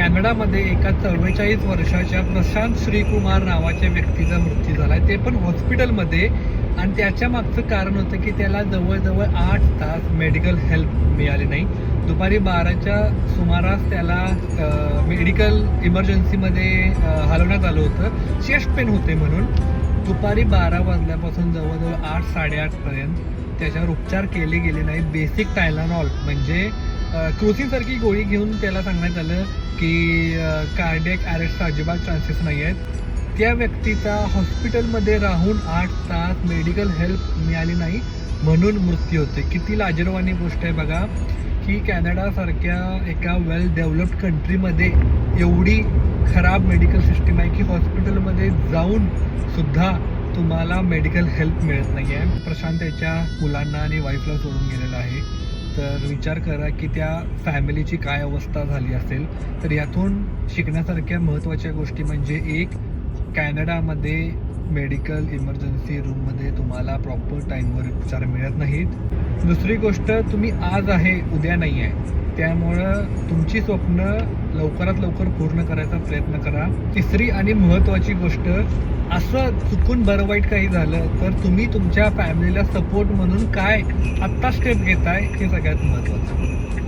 कॅनडामध्ये एका 44 वर्षाच्या प्रशांत श्रीकुमार नावाच्या व्यक्तीचा मृत्यू झाला आहे, ते पण हॉस्पिटलमध्ये. आणि त्याच्या मागचं कारण होतं की त्याला जवळजवळ 8 तास मेडिकल हेल्प मिळाली नाही. दुपारी 12च्या सुमारास त्याला मेडिकल इमर्जन्सीमध्ये हलवण्यात आलं होतं, चेस्ट पेन होते म्हणून. दुपारी 12 वाजल्यापासून जवळजवळ 8-8:30पर्यंत त्याच्यावर उपचार केले गेले नाही. बेसिक टायलानॉल म्हणजे क्रोसिनसारखी गोळी घेऊन त्याला सांगण्यात आलं की कार्डियक अरेस्टचा अजिबात चान्सेस नाही आहेत. त्या व्यक्तीचा हॉस्पिटलमध्ये राहून 8 तास मेडिकल हेल्प मिळाली नाही म्हणून मृत्यू होते. किती लाजिरवाणी गोष्ट आहे बघा की कॅनडासारख्या एका वेल डेव्हलप्ड कंट्रीमध्ये एवढी खराब मेडिकल सिस्टीम आहे की हॉस्पिटलमध्ये जाऊन सुद्धा तुम्हाला मेडिकल हेल्प मिळत नाही आहे. प्रशांत त्याच्या मुलांना आणि वाईफला सोडून गेलेला आहे. तर विचार करा की त्या फॅमिलीची काय अवस्था झाली असेल. तर यातून शिकण्यासारख्या महत्त्वाच्या गोष्टी म्हणजे एक, कॅनडामध्ये मेडिकल इमर्जन्सी रूममध्ये तुम्हाला प्रॉपर टाईमवर उपचार मिळत नाहीत. दुसरी गोष्ट, तुम्ही आज आहे उद्या नाही आहे, त्यामुळं तुमची स्वप्न लवकरात लवकर पूर्ण करायचा प्रयत्न करा. तिसरी आणि महत्त्वाची गोष्ट, असं चुकून बरं वाईट काही झालं तर तुम्ही तुमच्या फॅमिलीला सपोर्ट म्हणून काय आत्ता स्टेप घेताय हे सगळ्यात महत्त्वाचं.